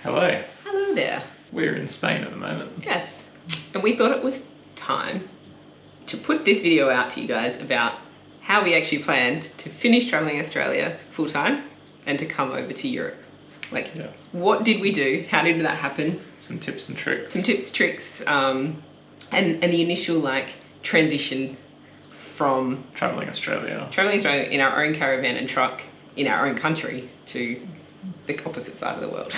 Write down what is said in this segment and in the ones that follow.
Hello. Hello there. We're in Spain at the moment. Yes, and we thought it was time to put this video out to you guys about how we actually planned to finish traveling Australia full time and to come over to Europe. Like, What did we do? How did that happen? Some tips and tricks. Some tips, tricks, and the initial like transition from traveling Australia in our own caravan and truck in our own country to the opposite side of the world,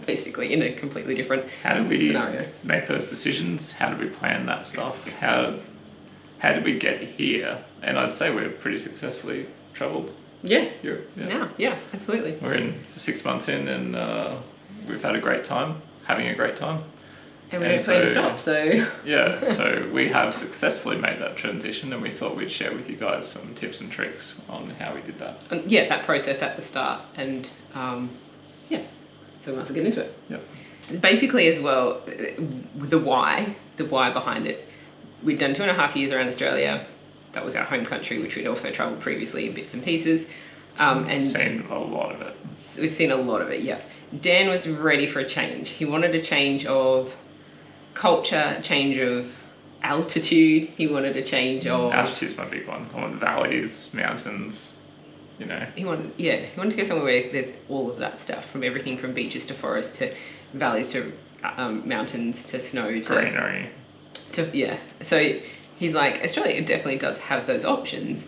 basically in a completely different scenario. Make those decisions? How did we plan that stuff? How did we get here? And I'd say we're pretty successfully travelled. Europe. Yeah, absolutely. We're in 6 months in, and we've had a great time, having a great time. And we don't plan to stop, so... Yeah, so we have successfully made that transition, and we thought we'd share with you guys some tips and tricks on how we did that. That process at the start, and so we must get into it. Basically as well, the why behind it. We'd done 2.5 years around Australia. That was our home country, which we'd also travelled previously in bits and pieces. And seen a lot of it. We've seen a lot of it, yeah. Dan was ready for a change. He wanted a change of culture, change of altitude. He wanted a change of... Altitude's my big one. I want valleys, mountains, you know. He wanted to go somewhere where there's all of that stuff, from everything from beaches to forests to valleys to mountains to snow to... greenery. So he's like, Australia definitely does have those options,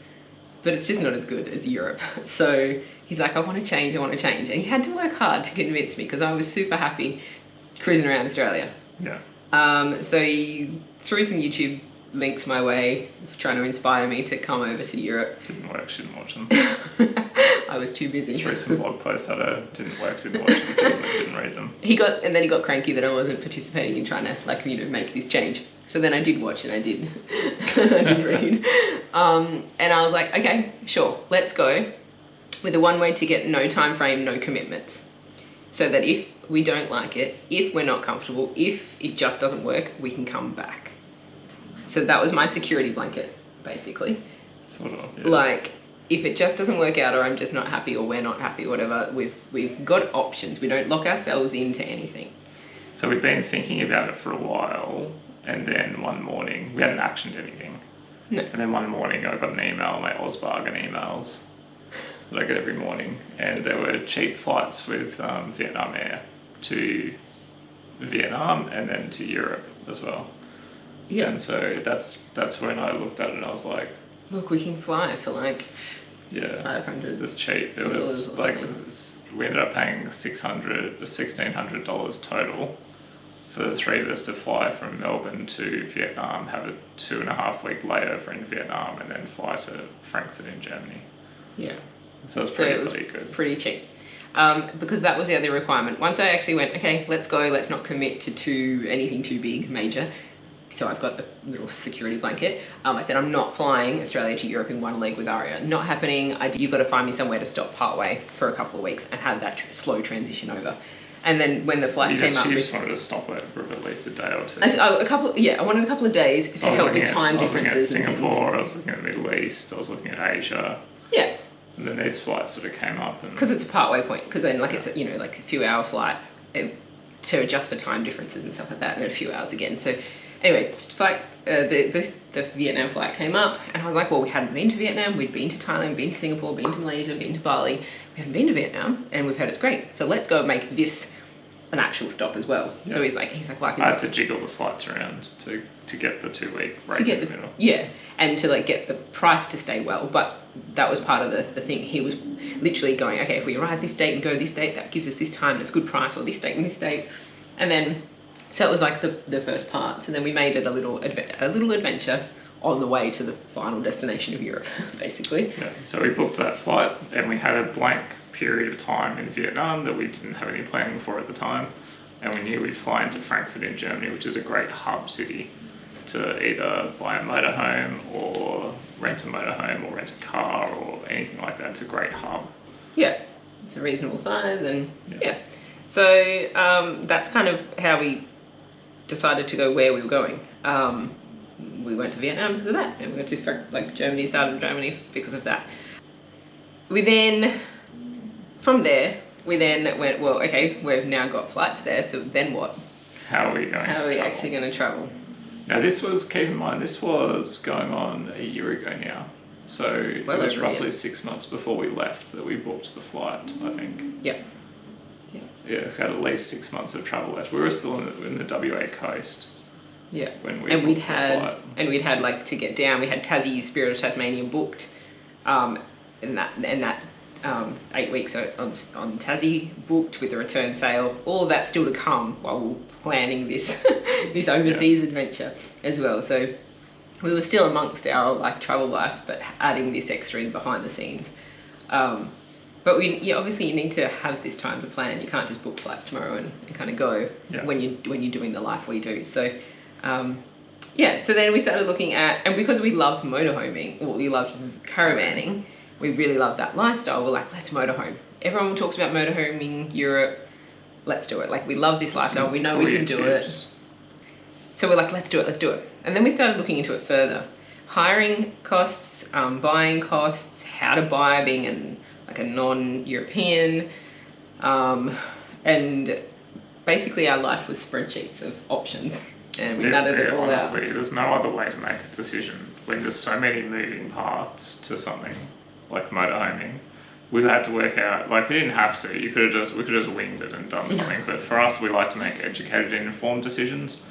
but it's just not as good as Europe. So he's like, I want to change. And he had to work hard to convince me, because I was super happy cruising around Australia. Yeah. So he threw some YouTube links my way, trying to inspire me to come over to Europe. Didn't work, shouldn't watch them. I was too busy. Threw some blog posts at her, didn't work, didn't watch them, didn't read them. And then he got cranky that I wasn't participating in trying to, make this change. So then I did watch and I did read. And I was like, okay, sure, let's go with a one-way ticket, no time frame, no commitments. So that if we don't like it, if we're not comfortable, if it just doesn't work, we can come back. So that was my security blanket, basically. Sort of, yeah. Like, if it just doesn't work out, or I'm just not happy, or we're not happy, whatever, we've got options. We don't lock ourselves into anything. So we've been thinking about it for a while, and then one morning, we hadn't actioned anything. No. And then one morning I got an email, my Ozbargain emails that I get every morning, and there were cheap flights with Vietnam Air to Vietnam and then to Europe as well. Yeah. And so that's when I looked at it and I was like, look, we can fly for like $500. It was cheap. It was like we ended up paying $1,600 total for the three of us to fly from Melbourne to Vietnam, have a 2.5-week layover in Vietnam, and then fly to Frankfurt in Germany. Yeah. So it was pretty good. Pretty cheap. Because that was the other requirement. Once I actually went, okay, let's go, let's not commit to anything too big, major. So I've got the little security blanket. I said, I'm not flying Australia to Europe in one leg with Aria. Not happening. You've got to find me somewhere to stop partway for a couple of weeks and have that slow transition over. And then when the flight came up... You just wanted to stop it for at least a day or two. I wanted a couple of days to help with time differences. I was looking at Singapore, I was looking at the Middle East, I was looking at Asia. Yeah. And then these flights sort of came up. Because it's a part-way point. Because then it's a few-hour flight to adjust for time differences and stuff like that, and a few hours again. So anyway, the Vietnam flight came up, and I was like, well, we hadn't been to Vietnam, we'd been to Thailand, been to Singapore, been to Malaysia, been to Bali. We haven't been to Vietnam, and we've heard it's great. So let's go make this an actual stop as well. Yeah. So he's like, well, I had to jiggle the flights around to get the 2-week break in the middle. Yeah, and to get the price to stay well. But that was part of the thing. He was literally going, okay, if we arrive this date and go this date, that gives us this time and it's good price, or this date and this date. And then, so it was like the first part. So then we made it a little adventure on the way to the final destination of Europe, basically. Yeah, so we booked that flight, and we had a blank period of time in Vietnam that we didn't have any planning for at the time, and we knew we'd fly into Frankfurt in Germany, which is a great hub city to either buy a motorhome or rent a motorhome or rent a car or anything like that. It's a great hub. Yeah, it's a reasonable size, and so that's kind of how we decided to go where we were going. We went to Vietnam because of that, and we went to Germany, south of Germany because of that. We then, from there, we then went, well, okay, we've now got flights there, so then what? How are we going How to are we travel? actually going to travel? Now this was, keep in mind, this was going on a year ago now. So Well it was over a year. roughly 6 months before we left that we booked the flight, I think. Yeah. Yeah, we had at least 6 months of travel left. We were still in the WA coast Yeah. when we And booked the flight. we'd had like to get down, we had Tassie, Spirit of Tasmania booked, and that 8 weeks on Tassie booked with the return sale. All of that still to come while we were planning this this overseas adventure as well. So we were still amongst our like travel life, but adding this extra in behind the scenes. But obviously you need to have this time to plan. You can't just book flights tomorrow and kind of go when you're doing the life we do. So so then we started looking at, and because we love motorhoming, or we loved caravanning, we really love that lifestyle. We're like, let's motorhome. Everyone talks about motorhoming Europe. Let's do it. Like, we love this lifestyle. We know we can do it. So we're like, let's do it. And then we started looking into it further. Hiring costs, buying costs, how to buy, being a non-European. And basically our life was spreadsheets of options. And we nutted it all honestly, out. there's no other way to make a decision when there's so many moving parts to something like motorhoming. We had to work out, like, we didn't have to. We could have just winged it and done something. But for us, we like to make educated and informed decisions.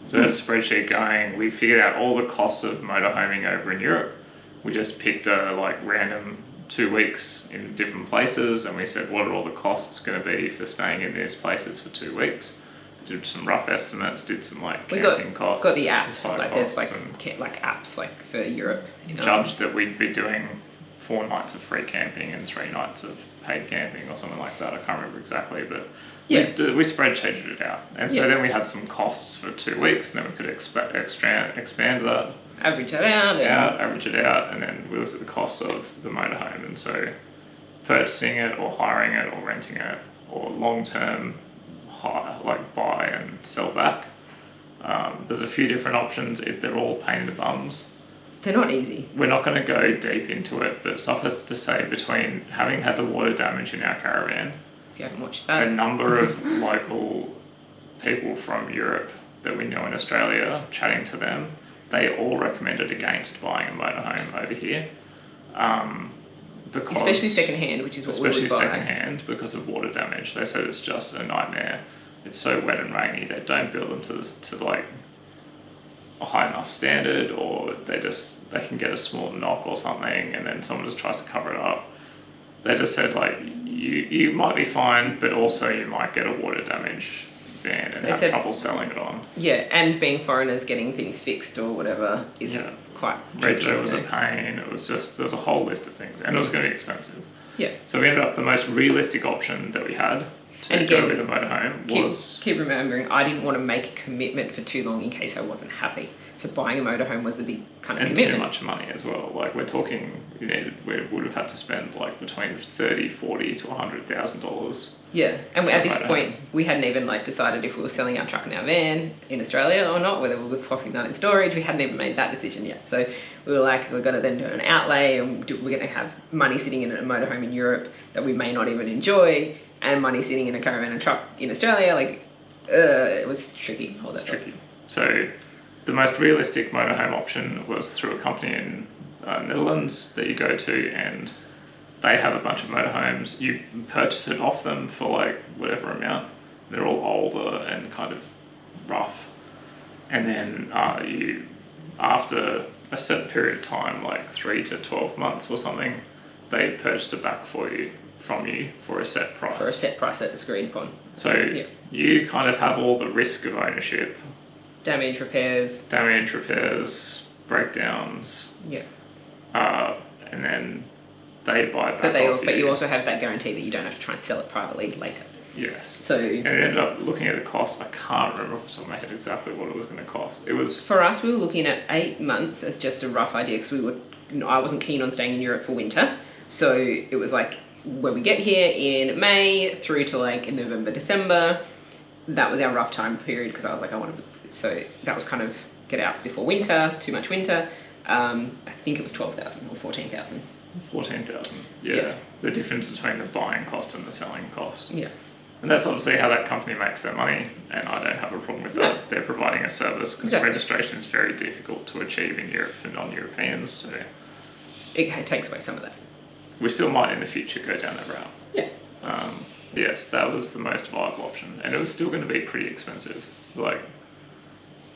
So we had a spreadsheet going. We figured out all the costs of motorhoming over in Europe. We just picked random 2 weeks in different places, and we said, what are all the costs going to be for staying in these places for 2 weeks? Did some rough estimates, did some camping costs. Got the apps, there's and apps for Europe. Judged that we'd be doing 4 nights of free camping and 3 nights of paid camping or something like that. I can't remember exactly, but we spreadsheeted it out. And so then we had some costs for 2 weeks, and then we could expand that. Average it out. Average it out, and then we looked at the costs of the motorhome. And so purchasing it or hiring it or renting it or long-term buy and sell back. There's a few different options. They're all pain in the bums. They're not easy. We're not going to go deep into it, but suffice to say, between having had the water damage in our caravan, if you haven't watched that, a number of local people from Europe that we know in Australia, chatting to them, they all recommended against buying a motorhome over here. Especially secondhand, which is what we would buy. Especially secondhand, because of water damage. They said it's just a nightmare. It's so wet and rainy. They don't build them to a high enough standard, or they can get a small knock or something, and then someone just tries to cover it up. They just said you might be fine, but also you might get a water damage van and have trouble selling it on. Yeah, and being foreigners, getting things fixed or whatever is quite tricky. Rego was a pain. It was just, there was a whole list of things, and it was going to be expensive. Yeah. So we ended up, the most realistic option that we had to go with a motorhome was... Keep remembering, I didn't want to make a commitment for too long in case I wasn't happy. So buying a motorhome was a big kind of commitment. And too much money as well. We're talking, we would have had to spend between $30,000, $40,000 to $100,000. Yeah, and at this point, we hadn't even decided if we were selling our truck and our van in Australia or not, whether we were popping that in storage. We hadn't even made that decision yet. So we were like, we're going to then do an outlay, and we're going to have money sitting in a motorhome in Europe that we may not even enjoy, and money sitting in a caravan and truck in Australia. It was tricky. It's tricky. So the most realistic motorhome option was through a company in Netherlands that you go to, and they have a bunch of motorhomes. You purchase it off them for whatever amount. They're all older and kind of rough. And then after a set period of time, 3 to 12 months or something, they purchase it back from you for a set price. For a set price that's agreed upon. So you kind of have all the risk of ownership. Damage, repairs, breakdowns. Yeah. And then they buy back but you also have that guarantee that you don't have to try and sell it privately later. Yes. So, and it ended up looking at the cost. I can't remember off the top of my head exactly what it was going to cost. It was, for us, we were looking at 8 months as just a rough idea, because I wasn't keen on staying in Europe for winter. So it was when we get here in May through to in November, December, that was our rough time period, because I was so that was kind of get out before winter, too much winter. I think it was 12,000 or 14,000. 14,000, yeah. the difference between the buying cost and the selling cost. Yeah. And that's obviously how that company makes their money, and I don't have a problem with that. No. They're providing a service because Exactly. registration is very difficult to achieve in Europe for non-Europeans. So It takes away some of that. we still might in the future go down that route. Yeah. Yes, that was the most viable option, and it was still going to be pretty expensive. Like,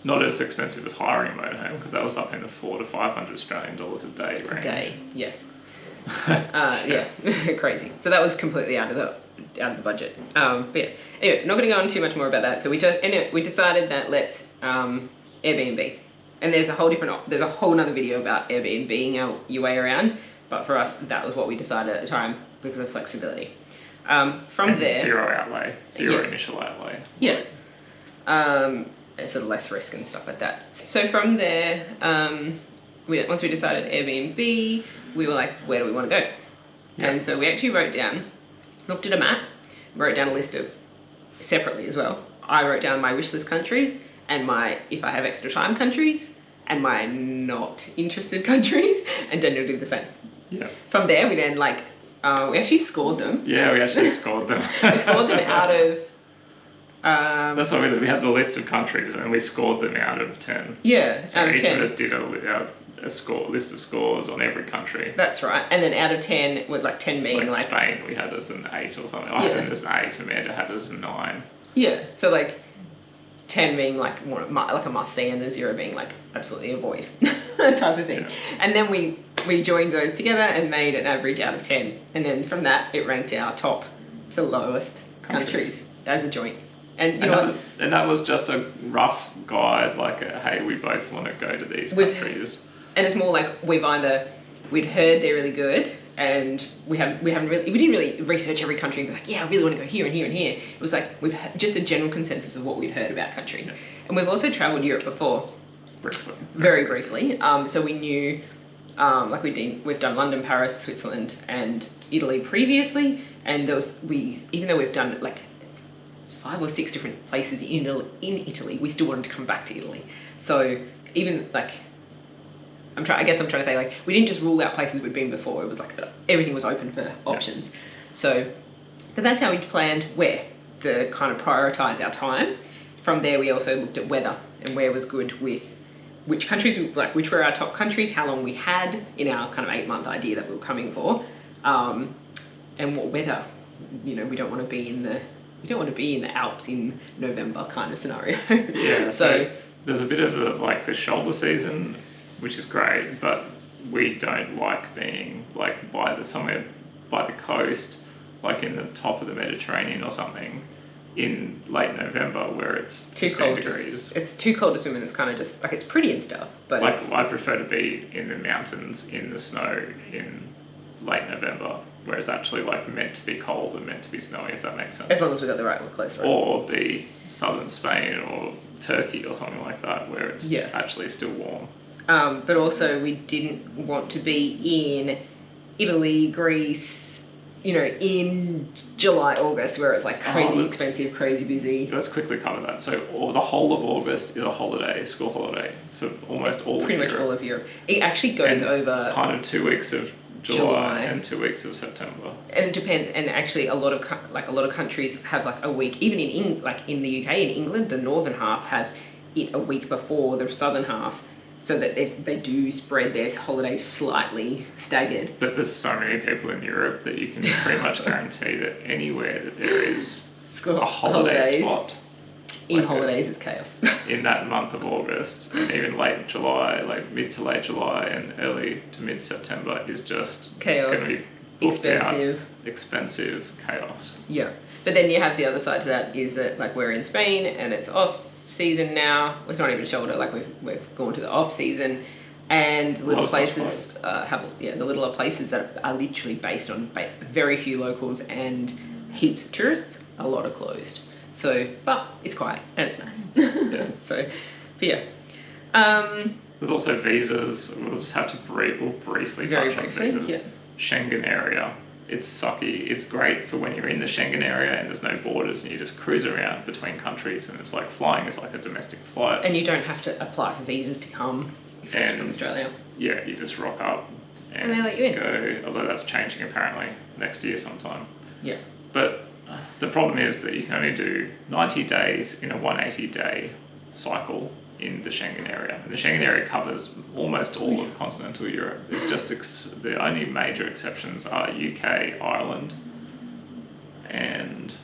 not as expensive as hiring a motorhome because that was up in the $400 to $500 Australian dollars a day range. A day, yes. Yeah, crazy. So that was completely out of the budget. But yeah, anyway, not going to go on too much more about that. So we decided that let's Airbnb, and there's a whole nother video about Airbnb your way around. But for us, that was what we decided at the time because of flexibility. From there, zero outlay, zero initial outlay. Yeah. Sort of less risk and stuff like that. So from there, once we decided Airbnb, we were like, where do we want to go? Yeah. And so we actually looked at a map, wrote down a list of, separately as well. I wrote down my wish list countries and my, if I have extra time countries, and my not interested countries, and Daniel did the same. Yeah. From there, we then we actually scored them. Yeah, we actually scored them. We scored them out of... That's what we did. We had the list of countries and we scored them out of 10. Yeah, So out of each 10. of us did a score list of scores on every country. That's right. And then out of 10, with 10 being Like Spain, we had as an 8 or something. I had it as an 8, Amanda had it as a 9. Yeah, so 10 being like a must see, and the 0 being absolutely avoid type of thing. Yeah. And then we joined those together and made an average out of 10. And then from that, it ranked our top to lowest countries as a joint. And that was just a rough guide, hey, we both want to go to these countries. And it's more like we'd heard they're really good, and we didn't really research every country and be like, yeah, I really want to go here and here and here. It was we've had just a general consensus of what we'd heard about countries. Yeah. And we've also travelled Europe before. Briefly. Very briefly. So we knew, we've done London, Paris, Switzerland, and Italy previously, and even though we've done 5 or 6 different places in Italy, we still wanted to come back to Italy. So even I'm trying to say we didn't just rule out places we'd been before. It was everything was open for options. Yeah. So, but that's how we planned where to kind of prioritize our time. From there, we also looked at weather and where was good with which countries, which were our top countries, how long we had in our kind of 8-month idea that we were coming for, and what weather. We don't want to be in the Alps in November kind of scenario. Yeah. So there's a bit of the shoulder season, which is great, but we don't like being somewhere by the coast, in the top of the Mediterranean or something, in late November where it's too 15 cold degrees. It's too cold to swim, and it's kind of just it's pretty and stuff. But I prefer to be in the mountains in the snow in late November, where it's actually meant to be cold and meant to be snowy, if that makes sense. As long as we've got the right close, right? Or be southern Spain or Turkey or something like that, where it's actually still warm. But also we didn't want to be in Italy, Greece, in July, August, where it's crazy expensive, crazy busy. Let's quickly cover that. So the whole of August is a school holiday for almost all of Europe. Pretty much all of Europe. It actually goes over... kind of 2 weeks of July and 2 weeks of September. And it depends, and actually a lot of countries have a week, even in the UK, in England, the northern half has it a week before the southern half, so that they do spread their holidays slightly staggered. But there's so many people in Europe that you can pretty much guarantee that anywhere that there is a holiday spot. In holidays, it's chaos. In that month of August, and even late July, mid to late July and early to mid-September is just chaos. Going to be expensive. Expensive chaos. Yeah. But then you have the other side to that is that we're in Spain and it's off season now. It's not even shoulder, we've gone to the off season, and the littler places that are literally based on very few locals and heaps of tourists. A lot are closed. So, but it's quiet and it's nice. Yeah. So, but yeah. There's also visas. We'll just have to briefly touch on visas. Yeah. Schengen area. It's sucky. It's great for when you're in the Schengen area and there's no borders and you just cruise around between countries, and it's flying is like a domestic flight. And you don't have to apply for visas to come if you're from Australia. Yeah, you just rock up And they let you in. Go, although that's changing apparently next year sometime. Yeah. But the problem is that you can only do 90 days in a 180-day cycle in the Schengen area. And the Schengen area covers almost all of continental Europe. It just the only major exceptions are UK, Ireland, and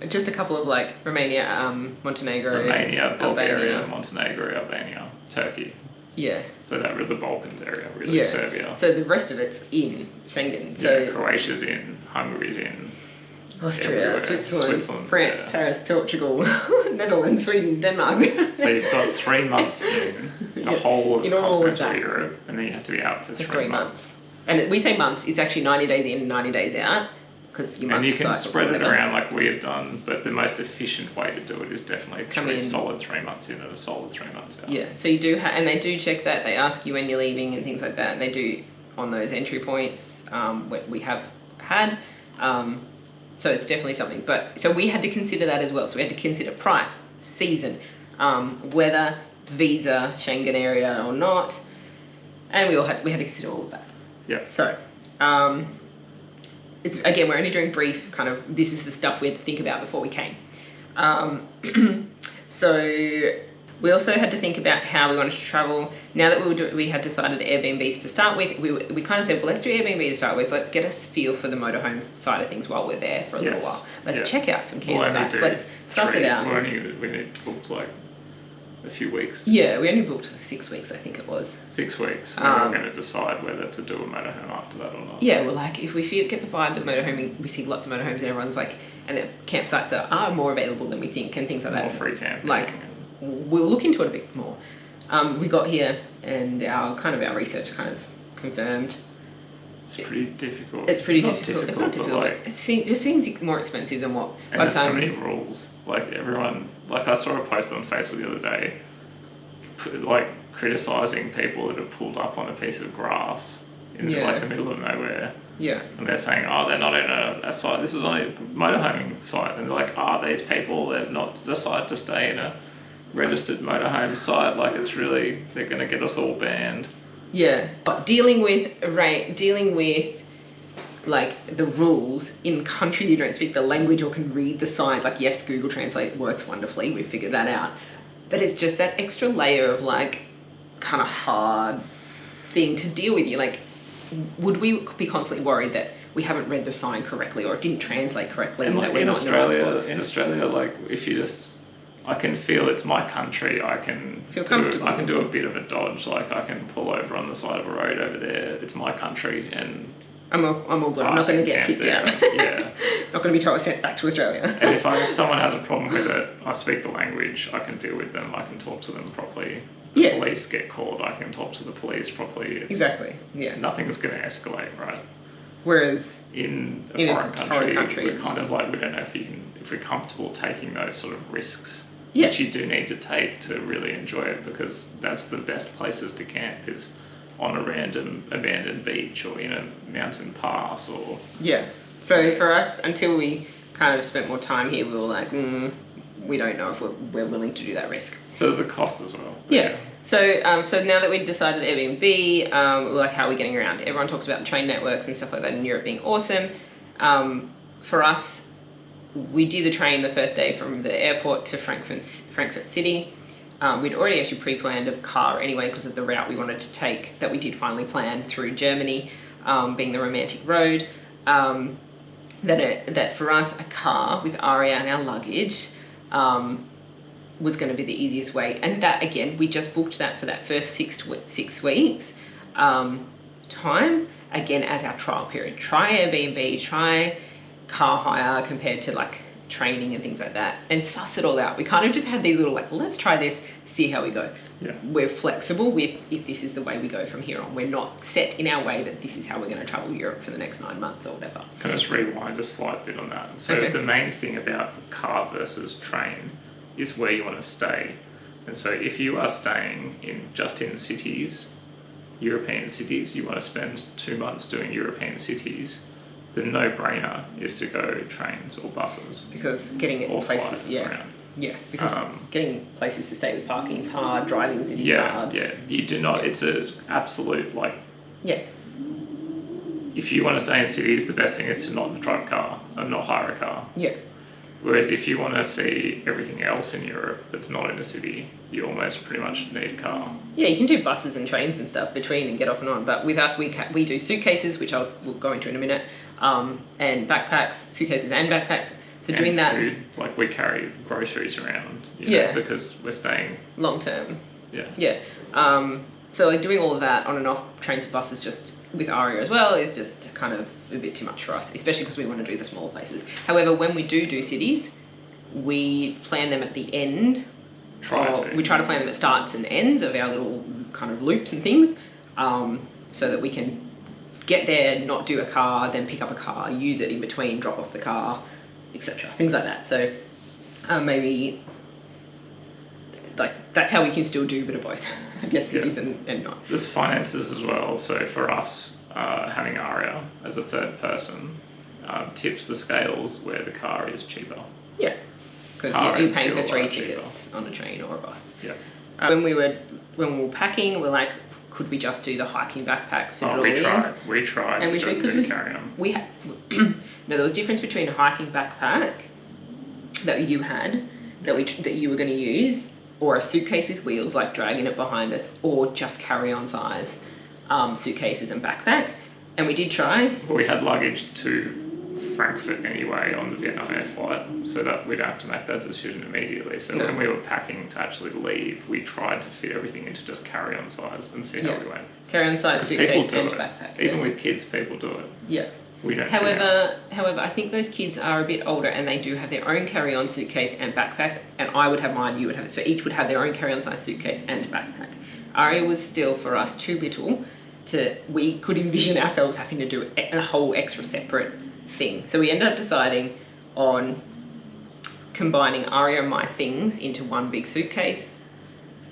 just a couple of like Romania, Montenegro, Romania, Bulgaria, Albania. Montenegro, Albania, Turkey. Yeah. So that really the Balkans area, really Serbia. So the rest of it's in Schengen. So Croatia's in, Hungary's in, Austria, Switzerland, France, Paris, Portugal, Netherlands, Sweden, Denmark. So you've got 3 months in the whole of continental Europe, and then you have to be out for 3 months. And we say months, it's actually 90 days in, 90 days out. And you can spread it around like we have done, but the most efficient way to do it is definitely solid 3 months in and a solid 3 months out. Yeah, so you do and they do check that. They ask you when you're leaving and things like that. And they do on those entry points, what we have had. So it's definitely something. But so we had to consider that as well. So we had to consider price, season, weather, visa, Schengen area or not, and we had to consider all of that. Yeah. So, it's again, we're only doing brief kind of. This is the stuff we had to think about before we came. So we also had to think about how we wanted to travel. Now that we had decided Airbnbs to start with, we kind of said, well, let's do Airbnb to start with. Let's get a feel for the motorhome side of things while we're there for a little while. Let's check out some campsites. Let's suss it out. We need booked like a few weeks. Yeah, we only booked 6 weeks, I think it was. 6 weeks. And we're going to decide whether to do a motorhome after that or not. Yeah, well, like if we get the vibe that motorhoming, we see lots of motorhomes and everyone's like, and the campsites are more available than we think and things like that. More free camping. Like, we'll look into it a bit more. We got here and our research kind of confirmed. It's pretty difficult. It's pretty difficult. It's not difficult. Like, it just seems more expensive than what. And there's so many rules. Like everyone, like I saw a post on Facebook the other day, like criticizing people that have pulled up on a piece of grass in like the middle of nowhere. Yeah. And they're saying, oh, they're not in a site. This is on a motorhoming site. And they're like, these people, they've not decided to stay in a registered motorhome site. Like it's really, they're going to get us all banned. Yeah. Dealing with like the rules in countries you don't speak the language or can read the signs. Like yes, Google Translate works wonderfully. We figured that out. But it's just that extra layer of like kind of hard thing to deal with. You like, would we be constantly worried that we haven't read the sign correctly or it didn't translate correctly? And like in Australia, like if you just, I can feel it's my country. I can do a bit of a dodge. Like I can pull over on the side of a road over there. It's my country, and I'm all good. I'm not going to get kicked out. Yeah. Not going to be sent back to Australia. And if someone has a problem with it, I speak the language. I can deal with them. I can talk to them properly. The police get called. I can talk to the police properly. Exactly. Yeah. Nothing's going to escalate, right? Whereas in a foreign country, we're kind of like, we don't know if we're comfortable taking those sort of risks. Yeah. Which you do need to take to really enjoy it, because that's the best places to camp is on a random abandoned beach or in a mountain pass or... Yeah. So for us, until we kind of spent more time here, we were like, we don't know if we're willing to do that risk. So there's the cost as well. Yeah. So now that we've decided Airbnb, we're like, how are we getting around? Everyone talks about the train networks and stuff like that in Europe being awesome. For us, we did the train the first day from the airport to Frankfurt City. We'd already actually pre-planned a car anyway because of the route we wanted to take that we did finally plan through Germany, being the romantic road. That for us, a car with Aria and our luggage was going to be the easiest way. And that, again, we just booked that for that first 6 weeks time, again, as our trial period. Try Airbnb, try car hire compared to like training and things like that, and suss it all out. We kind of just had these little like, let's try this, see how we go. Yeah. We're flexible with if this is the way we go from here on. We're not set in our way that this is how we're going to travel Europe for the next 9 months or whatever. Can I just rewind a slight bit on that? So the main thing about car versus train is where you want to stay. And so if you are staying just in cities, European cities, you want to spend 2 months doing European cities, the no-brainer is to go trains or buses. Because getting it or places, around. Yeah, because getting places to stay with parking is hard, driving in cities is hard. Yeah, you do not, it's an absolute like Yeah. If you want to stay in cities, the best thing is to not drive a car and not hire a car. Yeah. Whereas if you want to see everything else in Europe that's not in a city, you almost pretty much need a car. Yeah, you can do buses and trains and stuff between and get off and on. But with us, we do suitcases, which we'll go into in a minute, and backpacks, suitcases and backpacks. So doing that, food, like we carry groceries around, because we're staying long term. Yeah. Yeah. So like doing all of that on and off trains and buses just with Aria as well is just kind of a bit too much for us, especially because we want to do the smaller places. However, when we do cities, we plan them at the end. We try to plan them at starts and ends of our little kind of loops and things, so that we can get there, not do a car, then pick up a car, use it in between, drop off the car, etc. Things like that. So maybe like that's how we can still do a bit of both, I guess, cities and not. There's finances as well. So for us, having Aria as a third person tips the scales where the car is cheaper. Yeah, because you're paying for 3 tickets on a train or a bus. Yeah. When we were packing, we're like, could we just do the hiking backpacks? We tried to just do carry on. No, there was a difference between a hiking backpack that you had that you were going to use, or a suitcase with wheels, like dragging it behind us, or just carry-on size suitcases and backpacks. And we did try. But we had luggage to Frankfurt anyway on the Vietnam Air flight, so that we'd have to make that decision immediately. So when we were packing to actually leave, we tried to fit everything into just carry-on size and see how we went. Carry-on size suitcase and backpack. Even with kids, people do it. Yeah. We don't. However, I think those kids are a bit older and they do have their own carry-on suitcase and backpack, and I would have mine, you would have it. So each would have their own carry-on size suitcase and backpack. Aria was still, for us, too little we could envision ourselves having to do a whole extra separate thing. So we ended up deciding on combining Aria and my things into one big suitcase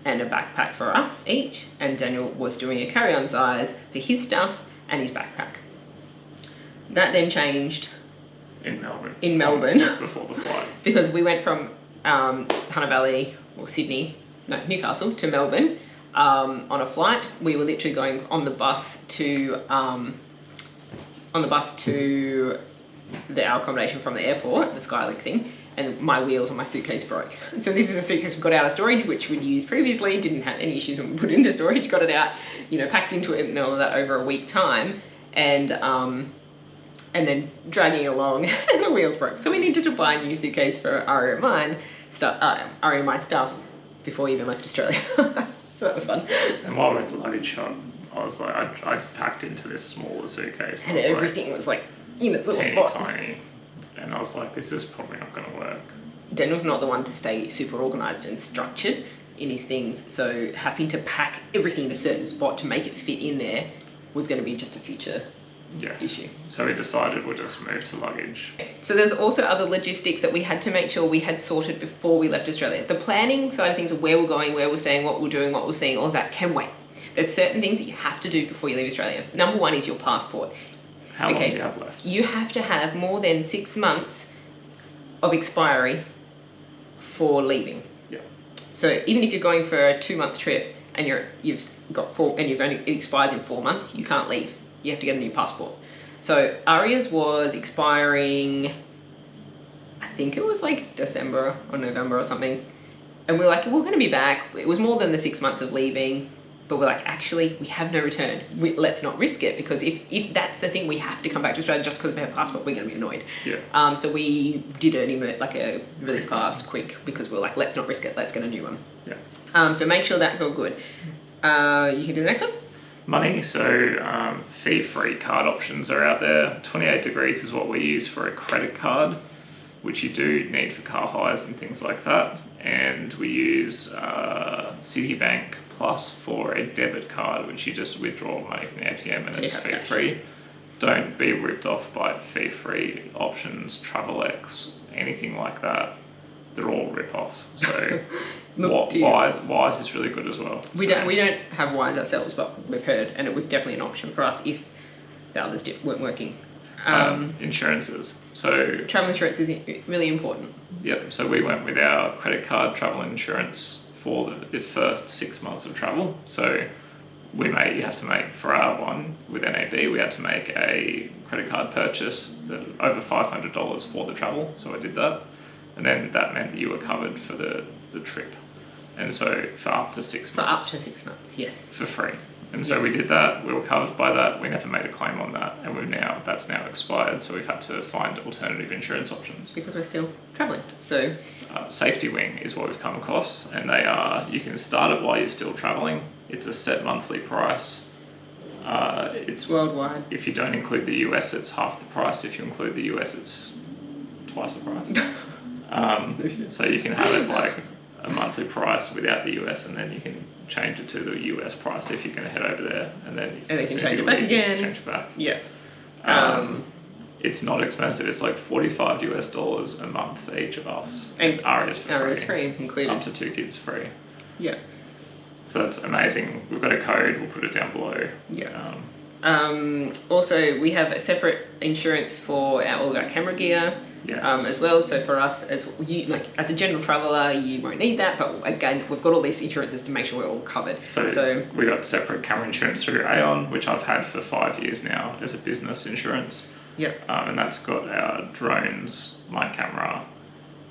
and a backpack for us each, and Daniel was doing a carry-on size for his stuff and his backpack. That then changed in Melbourne just before the flight, because we went from Hunter Valley or Newcastle to Melbourne on a flight. We were literally going on the bus to our accommodation from the airport, the Skylink thing, and my wheels on my suitcase broke. And so this is a suitcase we got out of storage, which we'd used previously, didn't have any issues when we put it into storage, got it out, packed into it and all of that over a week time, and then dragging along and the wheels broke. So we needed to buy a new suitcase for Aria and my stuff before we even left Australia. So that was fun. And while we were luggage shop, I was like, I packed into this smaller suitcase. And everything was like in its little spot. Tiny. And I was like, this is probably not going to work. Daniel's not the one to stay super organised and structured in his things, so having to pack everything in a certain spot to make it fit in there was going to be just a future issue. So we decided we'll just move to luggage. So there's also other logistics that we had to make sure we had sorted before we left Australia. The planning side of things of where we're going, where we're staying, what we're doing, what we're seeing, all of that can wait. There's certain things that you have to do before you leave Australia. Number one is your passport. How long do you have left? You have to have more than 6 months of expiry for leaving. Yeah. So even if you're going for a 2-month trip and it expires in 4 months, you can't leave. You have to get a new passport. So Aria's was expiring, I think it was like December or November or something. And we're like, we're going to be back. It was more than the 6 months of leaving. But we're like, actually, we have no return. Let's not risk it, because if that's the thing, we have to come back to Australia just because we have a passport, we're going to be annoyed. Yeah. So we did a really fast, quick, because we're like, let's not risk it. Let's get a new one. Yeah. So make sure that's all good. You can do the next one. Money. So fee-free card options are out there. 28 Degrees is what we use for a credit card, which you do need for car hires and things like that. And we use Citibank Plus for a debit card, which you just withdraw money from the ATM and it's fee-free. Don't be ripped off by fee-free options, TravelX, anything like that. They're all rip-offs. So Wise is really good as well. We don't have Wise ourselves, but we've heard, and it was definitely an option for us if the others weren't working. Insurances. So travel insurance is really important. Yep. So we went with our credit card travel insurance for the first 6 months of travel. So you have to make, for our one with NAB, we had to make a credit card purchase that over $500 for the travel. So I did that. And then that meant that you were covered for the trip. And so for up to 6 months. For up to 6 months, yes. For free. And so we did that, we were covered by that, we never made a claim on that, and that's now expired, so we've had to find alternative insurance options. Because we're still travelling, so... Safety Wing is what we've come across, and you can start it while you're still travelling. It's a set monthly price. It's worldwide. If you don't include the US, it's half the price. If you include the US, it's twice the price. So you can have it like a monthly price without the US, and then you can change it to the US price if you're going to head over there, and then you can change it back again. Change it back. Yeah. It's not expensive. It's like $45 a month for each of us. And ARIA's for free. ARIA's free included. Up to 2 kids free. Yeah. So that's amazing. We've got a code. We'll put it down below. Yeah. Also, we have a separate insurance for all of our camera gear. Yes. As well. So for us, as a general traveller, you won't need that. But again, we've got all these insurances to make sure we're all covered. So we got separate camera insurance through Aon, which I've had for 5 years now as a business insurance. Yeah. And that's got our drones, my camera,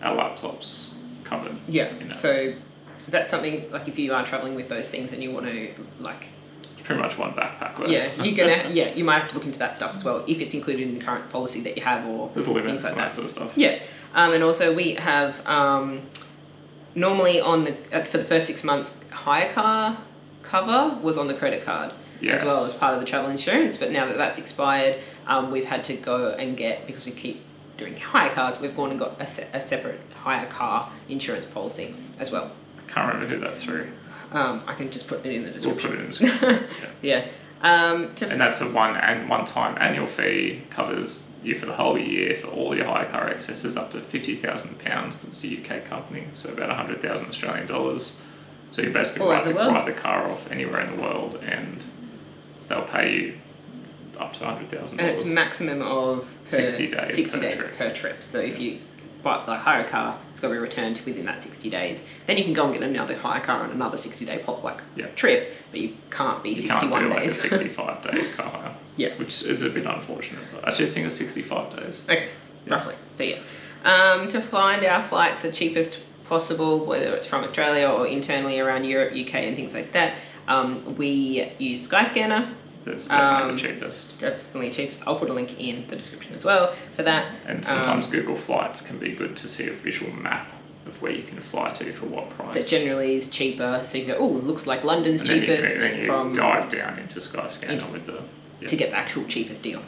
our laptops covered. Yeah. So that's something like if you are traveling with those things and you want to like. Pretty much one backpack worth. Yeah, you might have to look into that stuff as well if it's included in the current policy that you have or there's limits things like and that sort of stuff. Yeah, and also we have normally for the first 6 months hire car cover was on the credit card as well as part of the travel insurance. But now that that's expired, we've had to go and get, because we keep doing hire cars, we've gone and got a separate hire car insurance policy as well. I can't remember who that's through. I can just put it in the description. We'll put it in the description. Yeah. And that's a one-time annual fee, covers you for the whole year for all your hire car excesses up to £50,000. It's a UK company, so about 100,000 Australian dollars. So you basically write the car off anywhere in the world, and they'll pay you up to $100,000. And it's a maximum of 60 days per trip. So if you hire a car, it's got to be returned within that 60 days. Then you can go and get another hire car on another 60-day trip, but you can't be 61 days. Like a 65-day car hire. Yeah. Which is a bit unfortunate, but I just think it's 65 days. Okay, roughly. But yeah. To find our flights the cheapest possible, whether it's from Australia or internally around Europe, UK and things like that, we use Skyscanner. That's definitely the cheapest. Definitely cheapest. I'll put a link in the description as well for that. And sometimes Google Flights can be good to see a visual map of where you can fly to for what price. That generally is cheaper, so you can go, oh, it looks like London's cheapest. And then you dive down into Skyscanner to get the actual cheapest deal.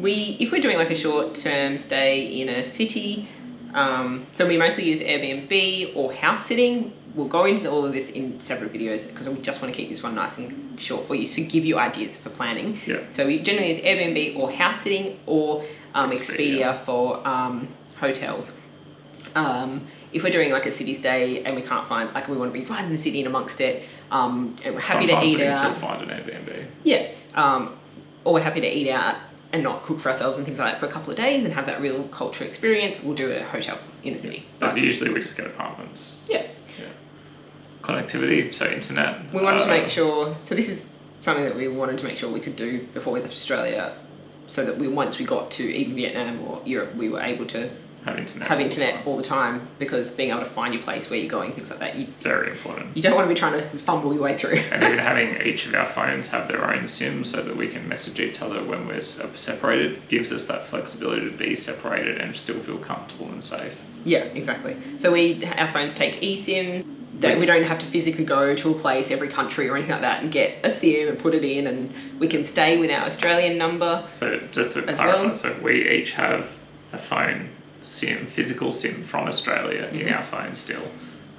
If we're doing like a short-term stay in a city, so we mostly use Airbnb or house sitting. We'll go into all of this in separate videos because we just want to keep this one nice and short for you to give you ideas for planning. Yeah. So we generally use Airbnb or house sitting or Expedia for hotels. If we're doing like a city stay and we can't find, like we want to be right in the city and amongst it, and we're happy to eat out. Sometimes we can still find an Airbnb. Yeah. Or we're happy to eat out and not cook for ourselves and things like that for a couple of days and have that real culture experience, we'll do a hotel in a city. But usually we just get apartments. Yeah. Connectivity, so internet. We wanted to make sure, so this is something that we wanted to make sure we could do before we left Australia, so that once we got to even Vietnam or Europe, we were able to have internet all the time, because being able to find your place, where you're going, things like that. Very important. You don't want to be trying to fumble your way through. And even having each of our phones have their own SIM so that we can message each other when we're separated gives us that flexibility to be separated and still feel comfortable and safe. Yeah, exactly. So our phones take eSIM. We don't have to physically go to a place, every country or anything like that, and get a SIM and put it in, and we can stay with our Australian number. So just to clarify, so we each have a phone SIM, physical SIM from Australia in our phone still.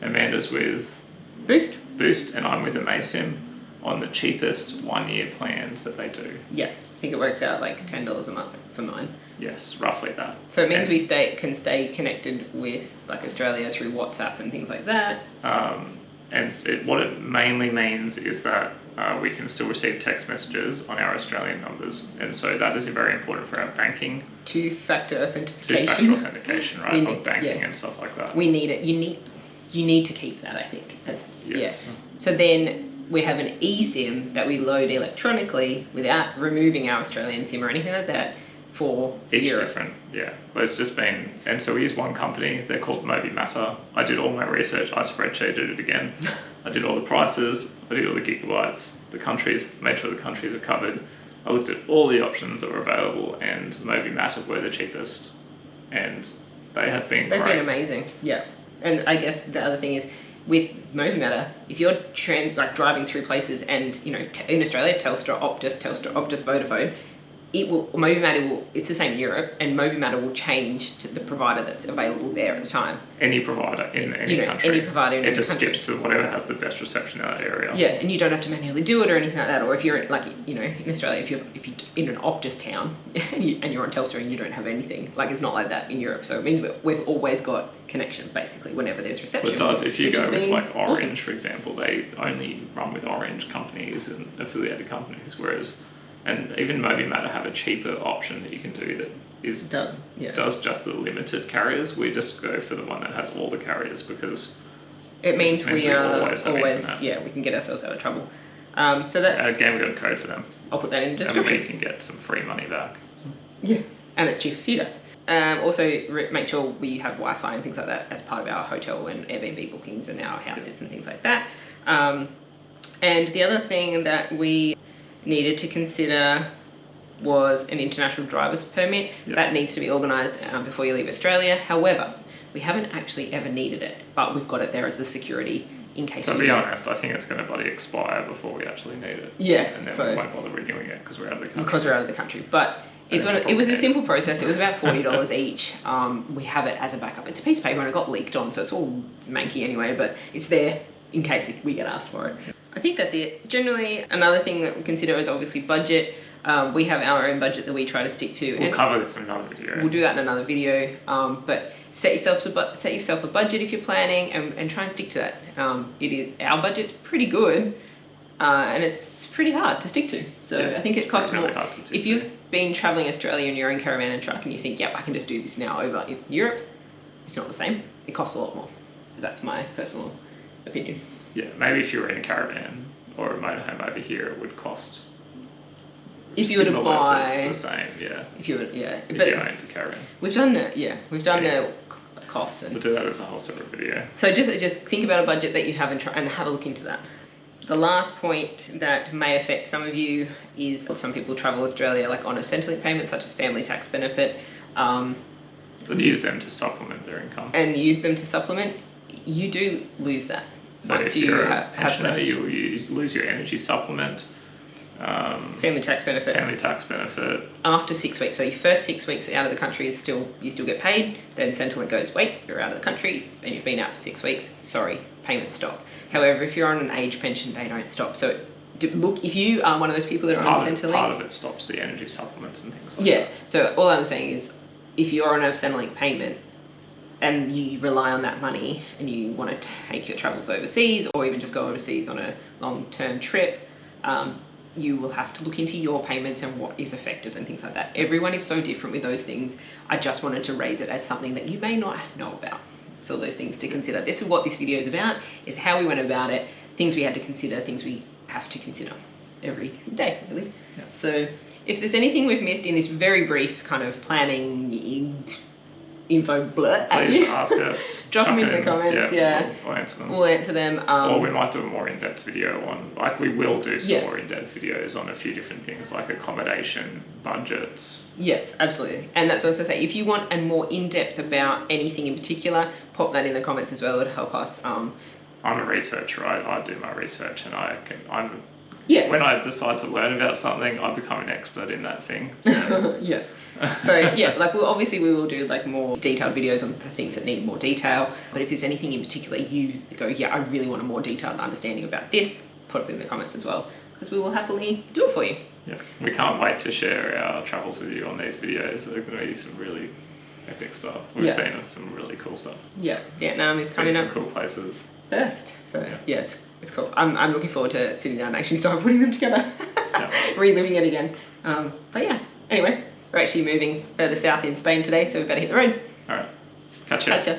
Amanda's with Boost, and I'm with a MaySIM on the cheapest 1-year plans that they do. Yeah, I think it works out like $10 a month for mine. Yes, roughly that. So it means we can stay connected with like Australia through WhatsApp and things like that. What it mainly means is that we can still receive text messages on our Australian numbers, and so that is very important for our banking. Two-factor authentication. Right? Of banking and stuff like that. We need it. You need to keep that, I think. Yes. So then we have an eSIM that we load electronically without removing our Australian SIM or anything like that for Each Europe. different, yeah. But it's just been, and so we use one company, they're called MobiMatter. I did all my research, I spreadsheeted it again. I did all the prices, I did all the gigabytes, the countries, made sure the countries are covered. I looked at all the options that were available, and MobiMatter were the cheapest. And they have been They've great. been amazing, yeah. And I guess the other thing is, with MobiMatter, if you're driving through places and, you know, in Australia, Telstra, Optus, Vodafone, MobiMatter will, it's the same in Europe, and MobiMatter will change to the provider that's available there at the time. Any provider in any country. Any provider in any country. It just skips to whatever has the best reception in that area. Yeah, and you don't have to manually do it or anything like that. Or if you're in Australia, if you're in an Optus town and you're on Telstra and you don't have anything, it's not like that in Europe. So it means we've always got connection basically whenever there's reception. It does. If you go with Orange, awesome. For example, they only run with Orange companies and affiliated companies, whereas. And even MobiMatter have a cheaper option that you can do that does just the limited carriers. We just go for the one that has all the carriers because it means we are always internet. we can get ourselves out of trouble. So that's again, we've got a code for them. I'll put that in the description. And we can get some free money back. Yeah, and it's cheaper for you guys. Also, make sure we have Wi-Fi and things like that as part of our hotel and Airbnb bookings and our house sits and things like that. And the other thing that we needed to consider was an international driver's permit. Yep. That needs to be organised before you leave Australia. However, we haven't actually ever needed it, but we've got it there as the security in case we do. To be honest, I think it's going to bloody expire before we actually need it. Yeah. And then we won't bother renewing it because we're out of the country. Because we're out of the country. But it was a simple process. It was about $40 each. We have it as a backup. It's a piece of paper and it got leaked on, so it's all manky anyway, but it's there in case we get asked for it. I think that's it. Generally, another thing that we consider is obviously budget. We have our own budget that we try to stick to. We'll cover this in another video. We'll do that in another video. But set yourself a budget if you're planning, and try and stick to that. Our budget's pretty good, and it's pretty hard to stick to. So yes, I think it costs really more. Hard to If you've been traveling Australia in your own caravan and truck, and you think, yep, I can just do this now over in Europe, it's not the same. It costs a lot more. That's my personal opinion. Yeah, maybe if you were in a caravan or a motorhome over here, it would cost. If you were to buy the same, yeah. If you owned a caravan. We've done the costs. We'll do that as a whole separate video. So just think about a budget that you have and have a look into that. The last point that may affect some of you is some people travel Australia on a Centrelink payment, such as family tax benefit. But use them to supplement their income. And use them to supplement. You do lose that. So once if you you're have pensioner, you lose your energy supplement. Family tax benefit. Family tax benefit. After 6 weeks. So your first 6 weeks out of the country you still get paid. Then Centrelink goes, wait, you're out of the country and you've been out for 6 weeks. Sorry, payments stop. However, if you're on an age pension, they don't stop. So look, if you are one of those people that are on Centrelink, part of it stops the energy supplements and things like that. Yeah. So all I'm saying is, if you're on a Centrelink payment and you rely on that money and you want to take your travels overseas or even just go overseas on a long-term trip, you will have to look into your payments and what is affected and things like that. Everyone is so different with those things. I just wanted to raise it as something that you may not know about. So those things to consider. This is what this video is about, is how we went about it, things we had to consider, things we have to consider every day, really. Yeah. So if there's anything we've missed in this very brief kind of planning info blurt at Please you, ask us. drop them in the comments. Yeah, we'll answer them. We'll answer them. Or we might do a more in-depth video on, we will do some Yeah. more in-depth videos on a few different things like accommodation, budgets. Yes, absolutely. And that's what I was going to say. If you want a more in-depth about anything in particular, pop that in the comments as well. It'll help us. I'm a researcher. I do my research, and I'm. Yeah. When I decide to learn about something, I become an expert in that thing. So. Yeah. So yeah, we will do more detailed videos on the things that need more detail. But if there's anything in particular you go, yeah, I really want a more detailed understanding about this, put it in the comments as well, because we will happily do it for you. Yeah, we can't wait to share our travels with you on these videos. They're going to be some really epic stuff. We've seen some really cool stuff. Yeah, Vietnam is coming up. Some cool places. First. So yeah, it's cool. I'm looking forward to sitting down and actually start putting them together, reliving it again. But yeah, anyway, we're actually moving further south in Spain today, so we better hit the road. All right, catch ya.